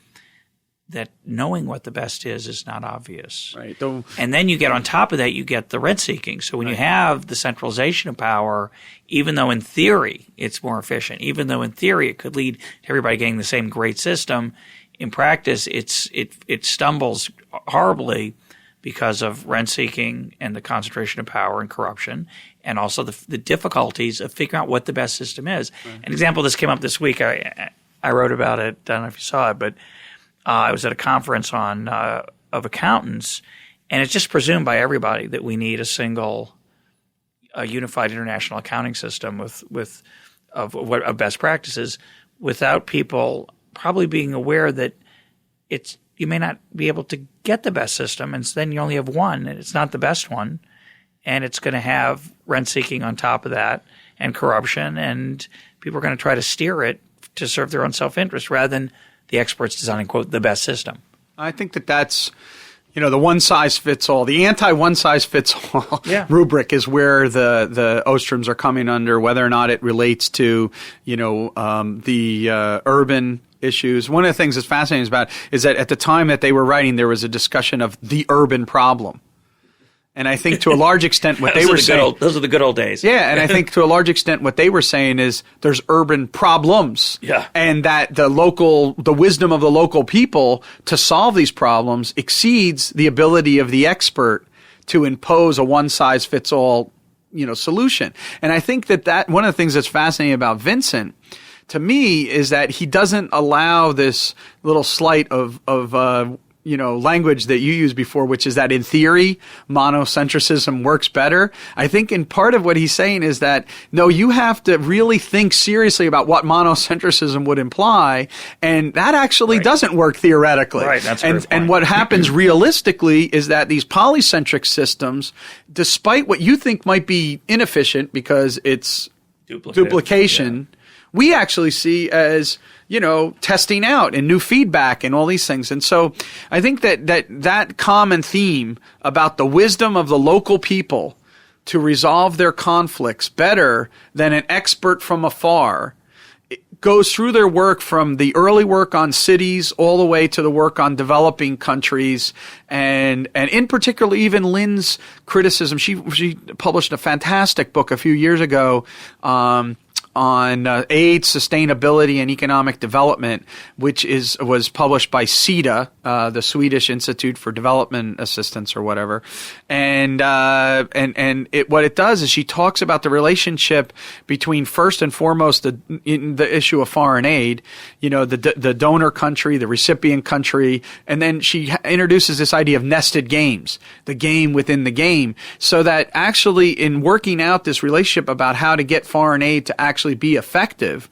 that knowing what the best is not obvious. Right. And then you get on top of that, you get the rent-seeking. So when you have the centralization of power, even though in theory it's more efficient, even though in theory it could lead to everybody getting the same great system, in practice it stumbles horribly because of rent-seeking and the concentration of power and corruption, and also the difficulties of figuring out what the best system is. Right. An example of this came up this week. I wrote about it. I don't know if you saw it, but I was at a conference of accountants, and it's just presumed by everybody that we need a single unified international accounting system of best practices, without people probably being aware that you may not be able to get the best system, and so then you only have one, and it's not the best one, and it's going to have rent-seeking on top of that and corruption, and people are going to try to steer it to serve their own self-interest rather than the experts designing, quote, the best system. I think that's the one-size-fits-all, the anti-one-size-fits-all rubric is where the Ostroms are coming under, whether or not it relates to, the urban issues. One of the things that's fascinating about is that at the time that they were writing, there was a discussion of the urban problem. And I think to a large extent what they were saying... those are the good old days. Yeah, and I think to a large extent what they were saying is there's urban problems. Yeah. And that the wisdom of the local people to solve these problems exceeds the ability of the expert to impose a one-size-fits-all, solution. And I think that one of the things that's fascinating about Vincent, to me, is that he doesn't allow this little slight of language that you used before, which is that in theory, monocentrism works better. I think in part of what he's saying is that, no, you have to really think seriously about what monocentrism would imply, and that actually doesn't work theoretically. Right, that's and what happens realistically is that these polycentric systems, despite what you think might be inefficient because it's duplication, we actually see as, testing out and new feedback and all these things. And so I think that common theme about the wisdom of the local people to resolve their conflicts better than an expert from afar goes through their work, from the early work on cities all the way to the work on developing countries. And in particular, even Lynn's criticism, she published a fantastic book a few years ago, on aid, sustainability, and economic development, which was published by SIDA, the Swedish Institute for Development Assistance or whatever. And what it does is she talks about the relationship between, first and foremost, the issue of foreign aid, the donor country, the recipient country, and then she introduces this idea of nested games, the game within the game, so that actually in working out this relationship about how to get foreign aid to actually be effective,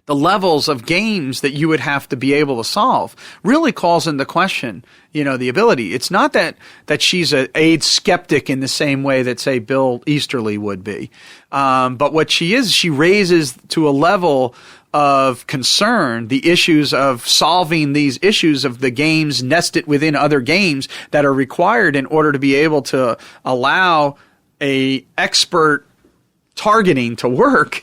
the levels of games that you would have to be able to solve really calls into question, the ability. It's not that she's an aid skeptic in the same way that, say, Bill Easterly would be. But what she is, she raises to a level of concern the issues of solving these issues of the games nested within other games that are required in order to be able to allow a expert targeting to work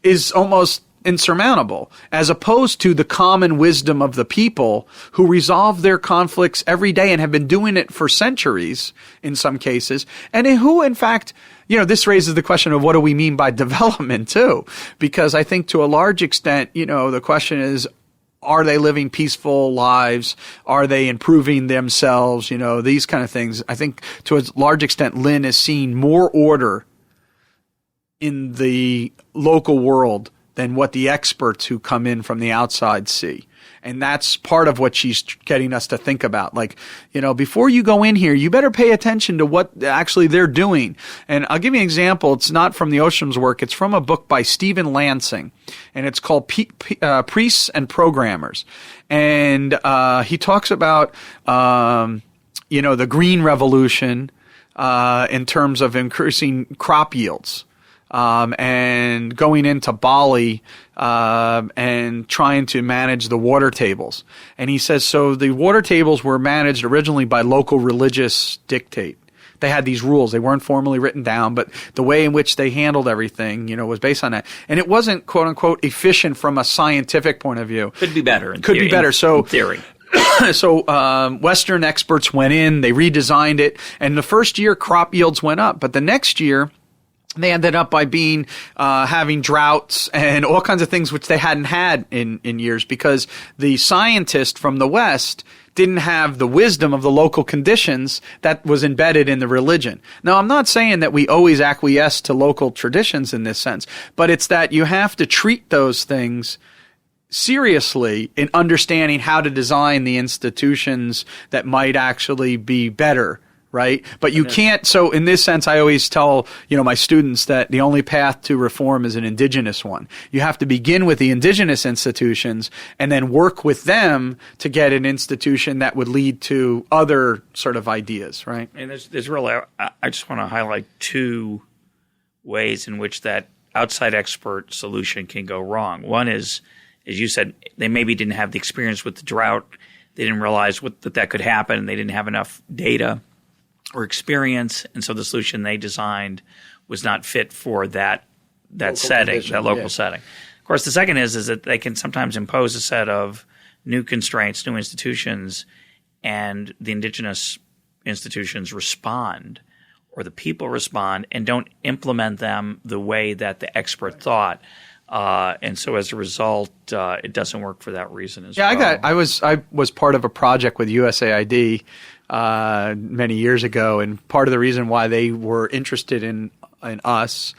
is almost insurmountable, as opposed to the common wisdom of the people who resolve their conflicts every day and have been doing it for centuries in some cases, and who, in fact, this raises the question of what do we mean by development too, because I think to a large extent, the question is, are they living peaceful lives? Are they improving themselves? These kind of things. I think to a large extent, Lynn is seeing more order in the local world than what the experts who come in from the outside see. And that's part of what she's getting us to think about. Like, before you go in here, you better pay attention to what actually they're doing. And I'll give you an example. It's not from the Ostrom's work. It's from a book by Stephen Lansing, and it's called Priests and Programmers. And he talks about, the Green Revolution in terms of increasing crop yields. And going into Bali and trying to manage the water tables. And he says, so the water tables were managed originally by local religious dictate. They had these rules. They weren't formally written down, but the way in which they handled everything, was based on that. And it wasn't, quote unquote, efficient from a scientific point of view. Could be better. In theory. So Western experts went in, they redesigned it, and the first year crop yields went up, but the next year they ended up by having droughts and all kinds of things which they hadn't had in years, because the scientists from the West didn't have the wisdom of the local conditions that was embedded in the religion. Now, I'm not saying that we always acquiesce to local traditions in this sense, but it's that you have to treat those things seriously in understanding how to design the institutions that might actually be better. Right? But you can't. So in this sense, I always tell, my students that the only path to reform is an indigenous one. You have to begin with the indigenous institutions and then work with them to get an institution that would lead to other sort of ideas. Right? And there's really, I just want to highlight two ways in which that outside expert solution can go wrong. One is, as you said, they maybe didn't have the experience with the drought. They didn't realize that could happen. They didn't have enough data or experience, and so the solution they designed was not fit for that setting, that local setting. Of course, the second is that they can sometimes impose a set of new constraints, new institutions, and the indigenous institutions respond, or the people respond, and don't implement them the way that the expert thought. And so as a result, it doesn't work for that reason as well. I was part of a project with USAID many years ago, and part of the reason why they were interested in us,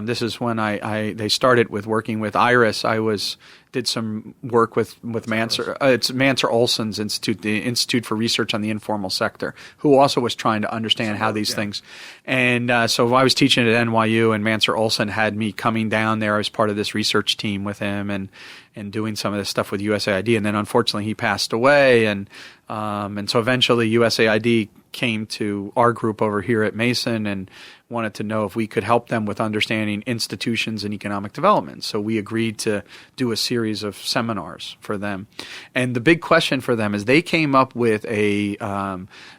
this is when they started with working with IRIS. Did some work with Mansur. It's Mansur Olson's institute, the Institute for Research on the Informal Sector, who also was trying to understand how these things. And so I was teaching at NYU, and Mansur Olson had me coming down there. I was part of this research team with him and doing some of this stuff with USAID. And then unfortunately he passed away, and so eventually USAID came to our group over here at Mason and wanted to know if we could help them with understanding institutions and economic development. So we agreed to do a series of seminars for them. And the big question for them is they came up with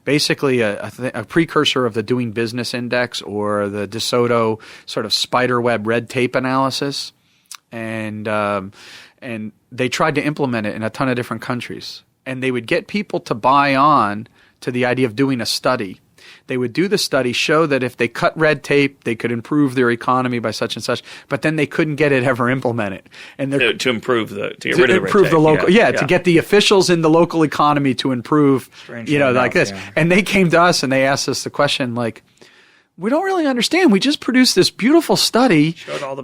basically a precursor of the Doing Business Index, or the DeSoto sort of spiderweb red tape analysis. And they tried to implement it in a ton of different countries. And they would get people to buy on to the idea of doing a study. They would do the study, show that if they cut red tape, they could improve their economy by such and such, but then they couldn't get it ever implemented. And to get rid of the red tape. Local, to get the officials in the local economy to improve, like this. Yeah. And they came to us and they asked us the question, like, we don't really understand. We just produced this beautiful study. Showed all the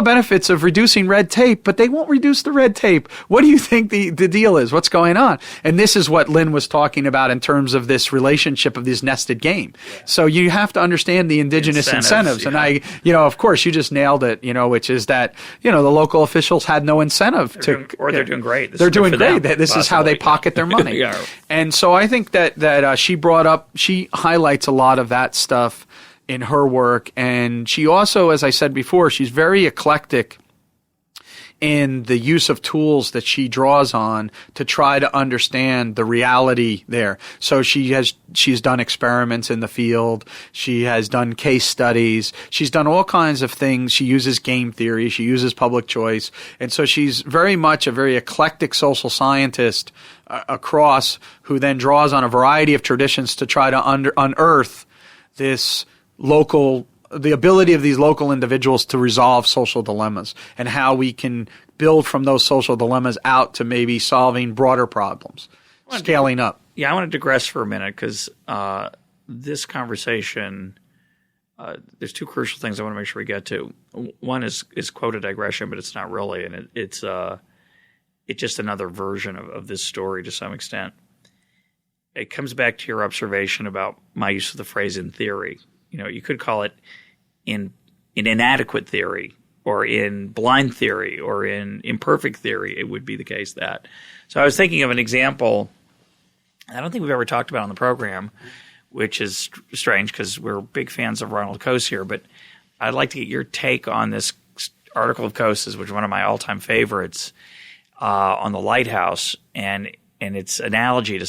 benefits of reducing red tape, but they won't reduce the red tape. What do you think the deal is? What's going on? And this is what Lynn was talking about in terms of this relationship of this nested game. Yeah. So you have to understand the indigenous incentives. Yeah. And of course, you just nailed it, which is that, the local officials had no incentive they're doing great. They're doing great. This is how they pocket their money. Yeah. And so I think that she highlights a lot of that stuff in her work. And she also, as I said before, she's very eclectic in the use of tools that she draws on to try to understand the reality there. So she's done experiments in the field. She has done case studies. She's done all kinds of things. She uses game theory. She uses public choice. And so she's very much a very eclectic social scientist across, who then draws on a variety of traditions to try to unearth the ability of these local individuals to resolve social dilemmas, and how we can build from those social dilemmas out to maybe solving broader problems, scaling up. Yeah, I want to digress for a minute because this conversation, there's two crucial things I want to make sure we get to. One is quote a digression, but it's not really, and it's just another version of this story to some extent. It comes back to your observation about my use of the phrase "in theory." You could call it in inadequate theory, or in blind theory, or in imperfect theory. It would be the case that. So I was thinking of an example I don't think we've ever talked about on the program, which is strange because we're big fans of Ronald Coase here, but I'd like to get your take on this article of Coase's, which is one of my all-time favorites, on the lighthouse and its analogy to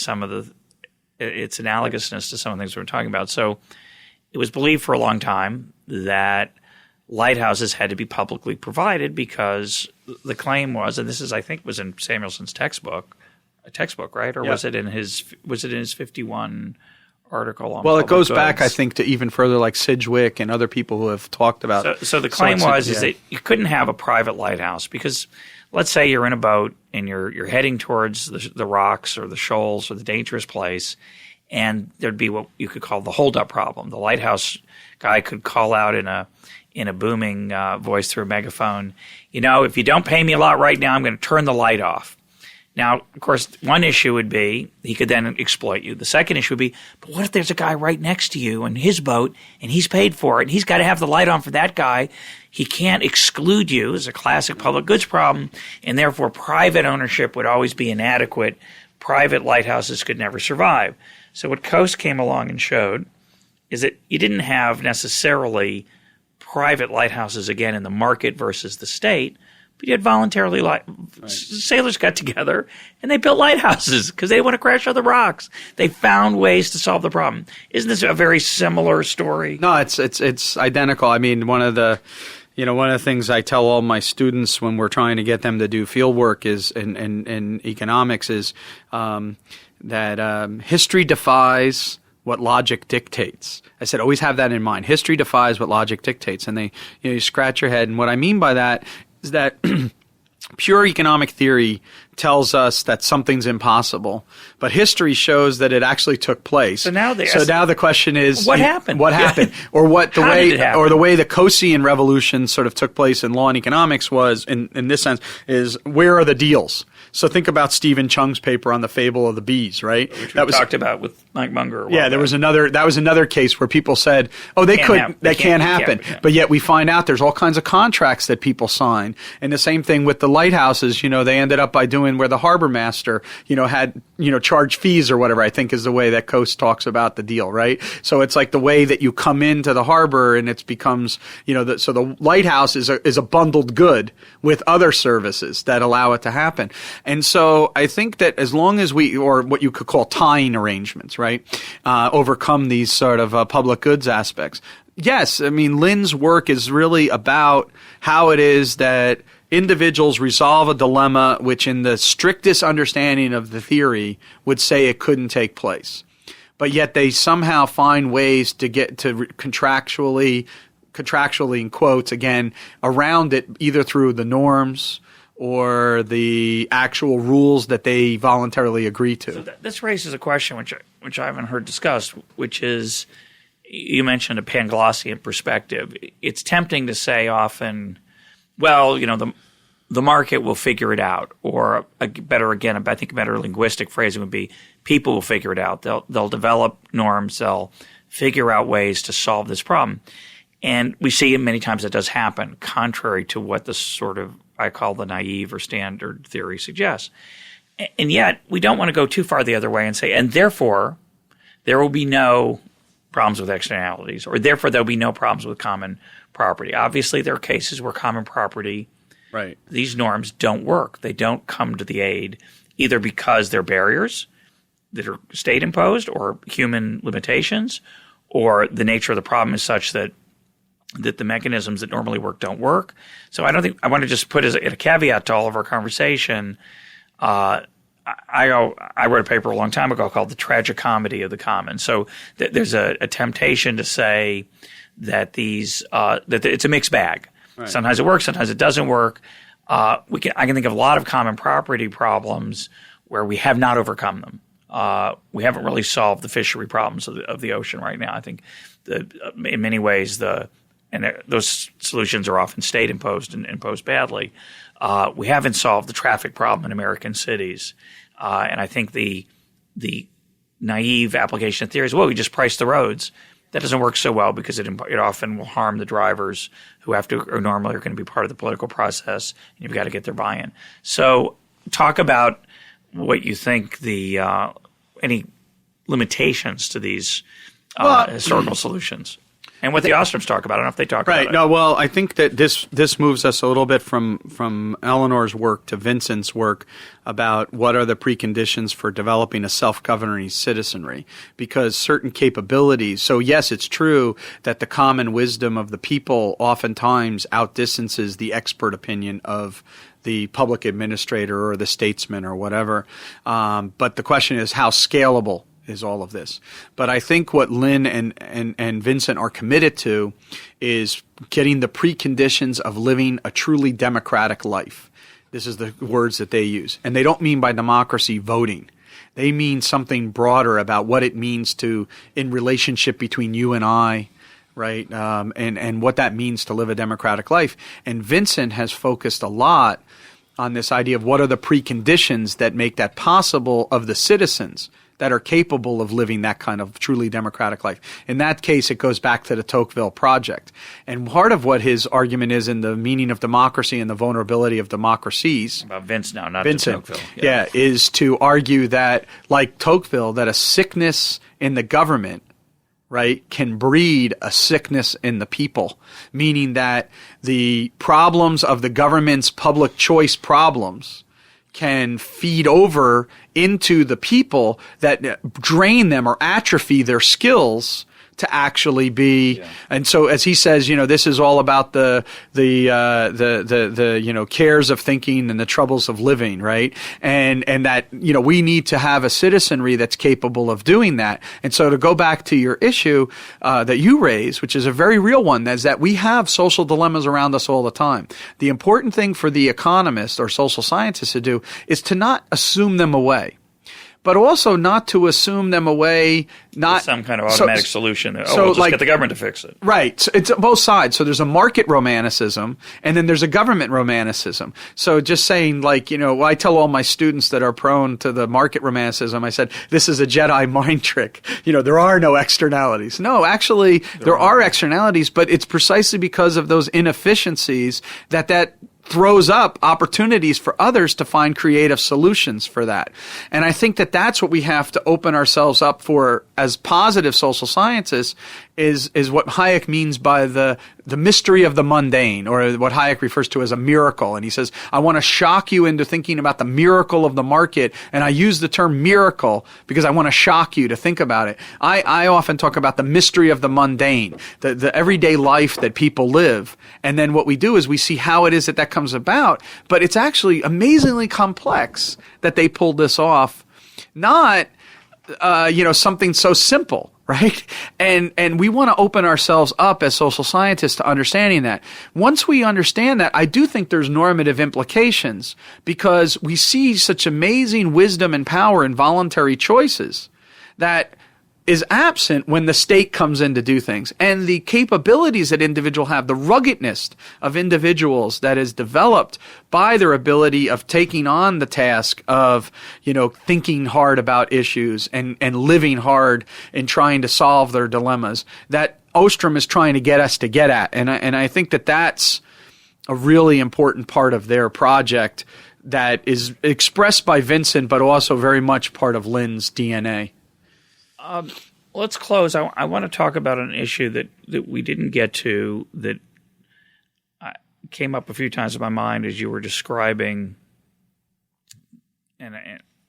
its analogousness to some of the things we were talking about. So it was believed for a long time that lighthouses had to be publicly provided because the claim was, and this is, I think, was in Samuelson's textbook, right? Or was it in his 51 article on it goes goods? Back, I think, to even further, like Sidgwick and other people who have talked about it. So the claim is that you couldn't have a private lighthouse because let's say you're in a boat and you're heading towards the rocks or the shoals or the dangerous place, and there'd be what you could call the hold-up problem. The lighthouse guy could call out in a booming voice through a megaphone, if you don't pay me a lot right now, I'm going to turn the light off. Now, of course, one issue would be he could then exploit you. The second issue would be, but what if there's a guy right next to you in his boat and he's paid for it and he's got to have the light on for that guy? He can't exclude you. It's a classic public goods problem, and therefore private ownership would always be inadequate. Private lighthouses could never survive. So what Coase came along and showed is that you didn't have necessarily private lighthouses again in the market versus the state, but you had voluntarily sailors got together and they built lighthouses because they want to crash on the rocks. They found ways to solve the problem. Isn't this a very similar story? No, it's identical. I mean, one of the things I tell all my students when we're trying to get them to do field work is in economics is that history defies what logic dictates. I said, always have that in mind. History defies what logic dictates. And you scratch your head. And what I mean by that is that pure economic theory tells us that something's impossible, but history shows that it actually took place. So now the question is, what happened? What happened? Or the way the Coasean revolution sort of took place in law and economics was, in this sense, is where are the deals? So think about Stephen Chung's paper on the fable of the bees, right? Which we talked about with Mike Munger. That was another case where people said, "Oh, that can't happen." But yet we find out there's all kinds of contracts that people sign, and the same thing with the lighthouses. They ended up by doing where the harbor master, had charged fees or whatever. I think is the way that Coase talks about the deal, right? So it's like the way that you come into the harbor, and it becomes, so the lighthouse is a bundled good with other services that allow it to happen. And so I think that as long as we, or what you could call tying arrangements, right, overcome these sort of public goods aspects. Yes, I mean, Lynn's work is really about how it is that individuals resolve a dilemma which in the strictest understanding of the theory would say it couldn't take place. but yet they somehow find ways to get to contractually in quotes again, around it either through the norms or the actual rules that they voluntarily agree to. So this raises a question which I haven't heard discussed, which is, you mentioned a Panglossian perspective. It's tempting to say often, well, the market will figure it out, or I think a better linguistic phrasing would be people will figure it out. They'll develop norms. They'll figure out ways to solve this problem. And we see many times that does happen, contrary to what the sort of I call the naive or standard theory suggests. And yet we don't want to go too far the other way and say, and therefore there will be no problems with externalities, or therefore there'll be no problems with common property. Obviously, there are cases where common property, right, these norms don't work. They don't come to the aid either because they're barriers that are state imposed or human limitations, or the nature of the problem is such that the mechanisms that normally work don't work. So I want to just put as a caveat to all of our conversation. I wrote a paper a long time ago called The Tragicomedy of the Commons. So there's a temptation to say that that it's a mixed bag. Right. Sometimes it works, sometimes it doesn't work. I can think of a lot of common property problems where we have not overcome them. We haven't really solved the fishery problems of the ocean right now. I think in many ways those solutions are often state imposed and imposed badly. We haven't solved the traffic problem in American cities, and I think the naive application of theory is, well, we just price the roads. That doesn't work so well because it often will harm the drivers who normally are going to be part of the political process, and you've got to get their buy-in. So, talk about what you think any limitations to these historical solutions. And what the Ostroms talk about. I don't know if they talk about it. Right. No, well, I think that this moves us a little bit from Elinor's work to Vincent's work about what are the preconditions for developing a self-governing citizenry. Because certain capabilities – so yes, it's true that the common wisdom of the people oftentimes outdistances the expert opinion of the public administrator or the statesman or whatever. But the question is how scalable is all of this. But I think what Lynn and Vincent are committed to is getting the preconditions of living a truly democratic life. This is the words that they use. And they don't mean by democracy voting. They mean something broader about what it means in relationship between you and I, right? And what that means to live a democratic life. And Vincent has focused a lot on this idea of what are the preconditions that make that possible of the citizens that are capable of living that kind of truly democratic life. In that case, it goes back to the Tocqueville Project. And part of what his argument is in the meaning of democracy and the vulnerability of democracies. About Vince now, not Vincent, Tocqueville. Yeah, is to argue that, like Tocqueville, that a sickness in the government, right, can breed a sickness in the people, meaning that the problems of the government's public choice problems can feed over into the people that drain them or atrophy their skills to actually be. Yeah. And so, as he says, this is all about the cares of thinking and the troubles of living, right? And that, we need to have a citizenry that's capable of doing that. And so to go back to your issue that you raised, which is a very real one, is that we have social dilemmas around us all the time. The important thing for the economist or social scientist to do is to not assume them away, but also not to assume them away. Not some kind of automatic solution. We'll just get the government to fix it. Right. So it's both sides. So there's a market romanticism, and then there's a government romanticism. So just saying, I tell all my students that are prone to the market romanticism, I said, this is a Jedi mind trick. There are no externalities. No, actually, there are externalities, but it's precisely because of those inefficiencies that throws up opportunities for others to find creative solutions for that. And I think that that's what we have to open ourselves up for as positive social scientists is what Hayek means by the mystery of the mundane, or what Hayek refers to as a miracle. And he says, I want to shock you into thinking about the miracle of the market. And I use the term miracle because I want to shock you to think about it. I often talk about the mystery of the mundane, the everyday life that people live. And then what we do is we see how it is that comes about. But it's actually amazingly complex that they pulled this off. Not something so simple, right? And we want to open ourselves up as social scientists to understanding that. Once we understand that, I do think there's normative implications because we see such amazing wisdom and power in voluntary choices that is absent when the state comes in to do things. And the capabilities that individuals have, the ruggedness of individuals that is developed by their ability of taking on the task of, thinking hard about issues and living hard and trying to solve their dilemmas, that Ostrom is trying to get us to get at. And I think that that's a really important part of their project that is expressed by Vincent, but also very much part of Lynn's DNA. Let's close. I want to talk about an issue that we didn't get to that came up a few times in my mind as you were describing, and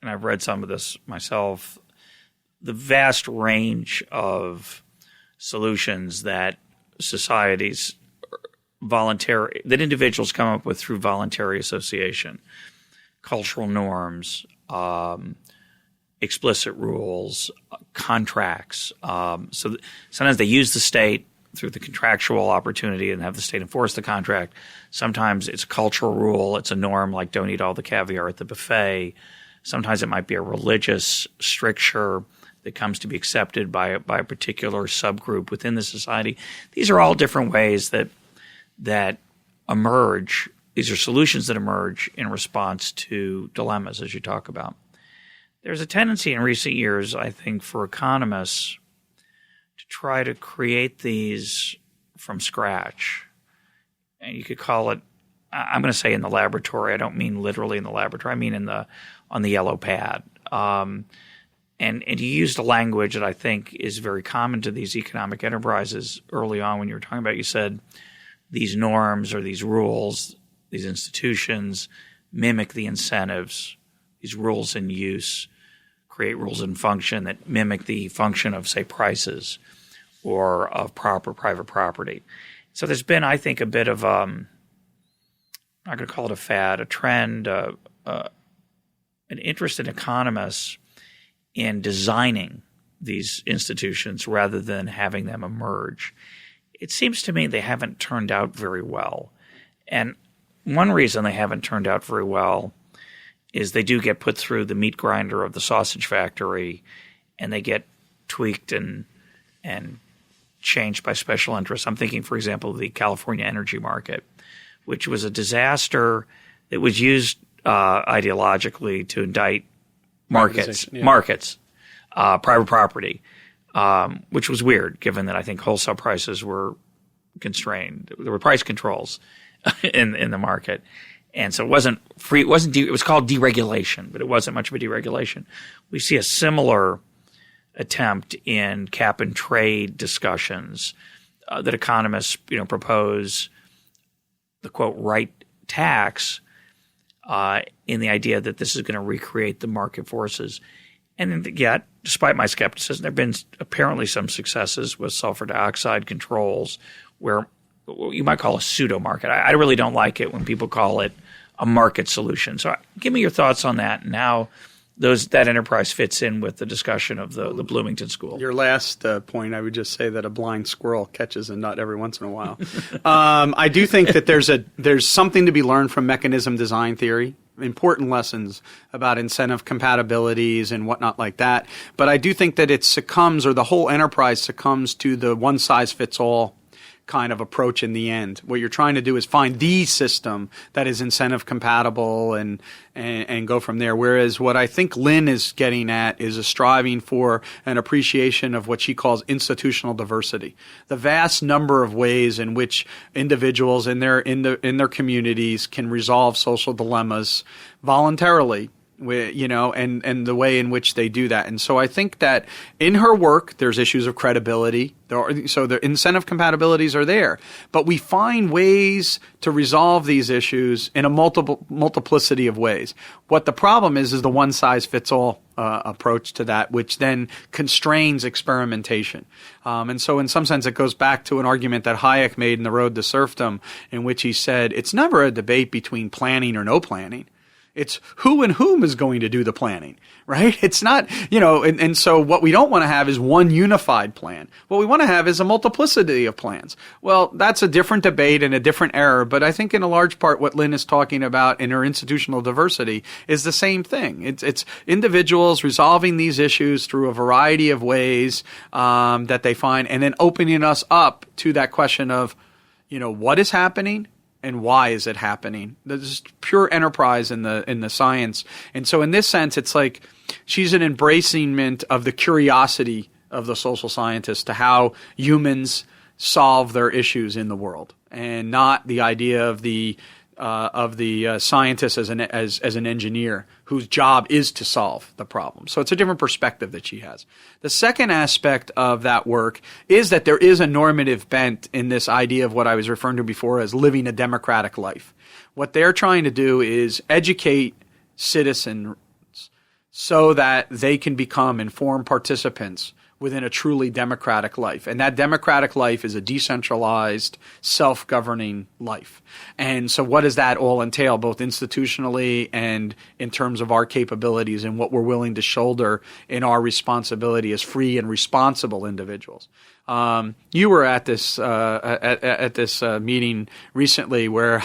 I've read some of this myself, the vast range of solutions that societies that individuals come up with through voluntary association, cultural norms, explicit rules, contracts. So sometimes they use the state through the contractual opportunity and have the state enforce the contract. Sometimes it's a cultural rule. It's a norm like don't eat all the caviar at the buffet. Sometimes it might be a religious stricture that comes to be accepted by a particular subgroup within the society. These are all different ways that emerge. These are solutions that emerge in response to dilemmas, as you talk about. There's a tendency in recent years, I think, for economists to try to create these from scratch. And you could call it, I'm going to say in the laboratory. I don't mean literally in the laboratory. I mean on the yellow pad. And you used a language that I think is very common to these economic enterprises early on when you were talking about, you said these norms or these rules, these institutions mimic the incentives, these rules in use, create rules in function that mimic the function of, say, prices or of proper private property. So there's been, I think, a bit of I'm not going to call it a fad, a trend, an interest in economists in designing these institutions rather than having them emerge. It seems to me they haven't turned out very well. And one reason they haven't turned out very well is they do get put through the meat grinder of the sausage factory, and they get tweaked and changed by special interests. I'm thinking, for example, of the California energy market, which was a disaster that was used ideologically to indict markets, private property, which was weird, given that I think wholesale prices were constrained. There were price controls in the market. And so it wasn't free. It was called deregulation, but it wasn't much of a deregulation. We see a similar attempt in cap and trade discussions that economists, propose the quote right tax in the idea that this is going to recreate the market forces. And yet, despite my skepticism, there have been apparently some successes with sulfur dioxide controls where you might call a pseudo market. I really don't like it when people call it a market solution. So give me your thoughts on that and how that enterprise fits in with the discussion of the Bloomington School. Your last point, I would just say that a blind squirrel catches a nut every once in a while. I do think that there's something to be learned from mechanism design theory, important lessons about incentive compatibilities and whatnot like that. But I do think that it succumbs, or the whole enterprise succumbs to the one-size-fits-all kind of approach in the end. What you're trying to do is find the system that is incentive compatible and go from there. Whereas what I think Lynn is getting at is a striving for an appreciation of what she calls institutional diversity. The vast number of ways in which individuals in their communities can resolve social dilemmas voluntarily. And the way in which they do that. And so I think that in her work, there's issues of credibility. So the incentive compatibilities are there. But we find ways to resolve these issues in a multiplicity of ways. What the problem is the one-size-fits-all approach to that, which then constrains experimentation. And so in some sense, it goes back to an argument that Hayek made in The Road to Serfdom, in which he said, it's never a debate between planning or no planning. It's who and whom is going to do the planning, right? It's not, and so what we don't want to have is one unified plan. What we want to have is a multiplicity of plans. Well, that's a different debate and a different era, but I think in a large part what Lynn is talking about in her institutional diversity is the same thing. It's individuals resolving these issues through a variety of ways that they find, and then opening us up to that question of, what is happening? And why is it happening? This is pure enterprise in the science. And so in this sense, it's like she's an embracement of the curiosity of the social scientists to how humans solve their issues in the world, and not the idea of the scientist as an engineer whose job is to solve the problem. So it's a different perspective that she has. The second aspect of that work is that there is a normative bent in this idea of what I was referring to before as living a democratic life. What they're trying to do is educate citizens so that they can become informed participants within a truly democratic life. And that democratic life is a decentralized, self-governing life. And so what does that all entail, both institutionally and in terms of our capabilities and what we're willing to shoulder in our responsibility as free and responsible individuals? You were at this meeting recently where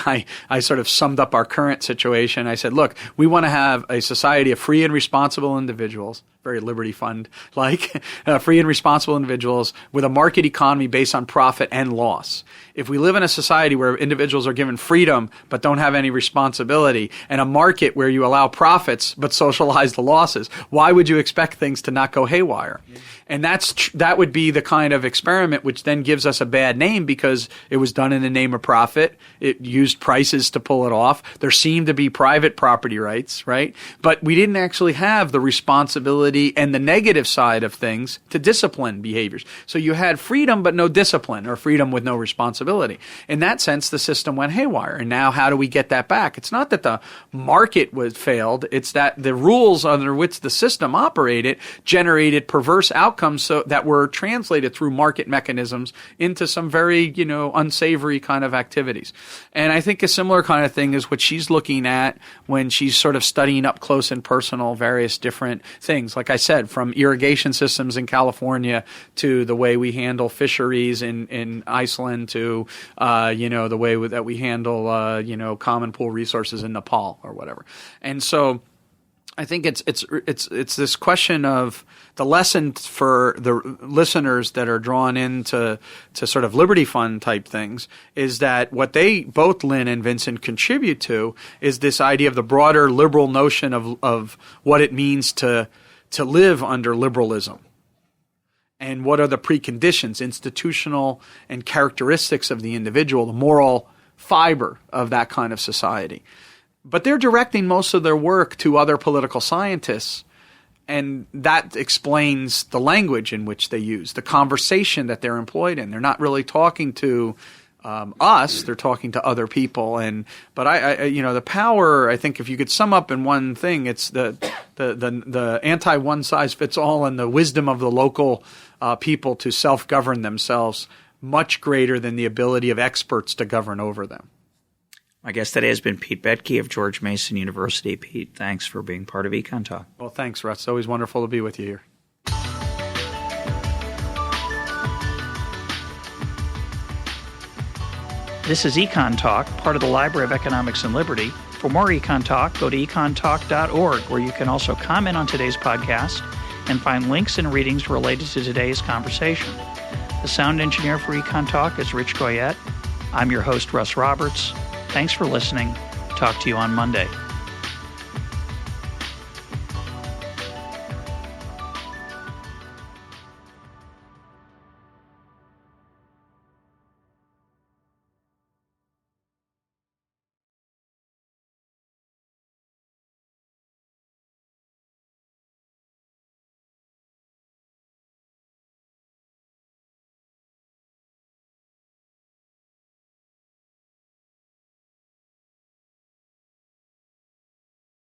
I sort of summed up our current situation. I said, look, we want to have a society of free and responsible individuals, very Liberty Fund like, free and responsible individuals with a market economy based on profit and loss. If we live in a society where individuals are given freedom but don't have any responsibility, and a market where you allow profits but socialize the losses, why would you expect things to not go haywire? Yeah. And that would be the kind of experiment which then gives us a bad name because it was done in the name of profit. It used prices to pull it off. There seemed to be private property rights, right? But we didn't actually have the responsibility and the negative side of things to discipline behaviors. So you had freedom but no discipline, or freedom with no responsibility. In that sense, the system went haywire. And now how do we get that back? It's not that the market was failed. It's that the rules under which the system operated generated perverse outcomes so that were translated through market mechanisms into some very, unsavory kind of activities. And I think a similar kind of thing is what she's looking at when she's sort of studying up close and personal various different things. Like I said, from irrigation systems in California to the way we handle fisheries in Iceland to, the way that we handle, common pool resources in Nepal or whatever. And so I think it's this question of the lesson for the listeners that are drawn into sort of Liberty Fund type things is that what they, both Lynn and Vincent, contribute to is this idea of the broader liberal notion of what it means to live under liberalism. And what are the preconditions, institutional and characteristics of the individual, the moral fiber of that kind of society. But they're directing most of their work to other political scientists, and that explains the language in which they use, the conversation that they're employed in. They're not really talking to us; they're talking to other people. But the power. I think if you could sum up in one thing, it's the anti one size fits all and the wisdom of the local people to self-govern themselves much greater than the ability of experts to govern over them. My guest today has been Pete Boettke of George Mason University. Pete, thanks for being part of EconTalk. Well, thanks, Russ. It's always wonderful to be with you here. This is EconTalk, part of the Library of Economics and Liberty. For more EconTalk, go to econtalk.org, where you can also comment on today's podcast and find links and readings related to today's conversation. The sound engineer for EconTalk is Rich Goyette. I'm your host, Russ Roberts. Thanks for listening. Talk to you on Monday.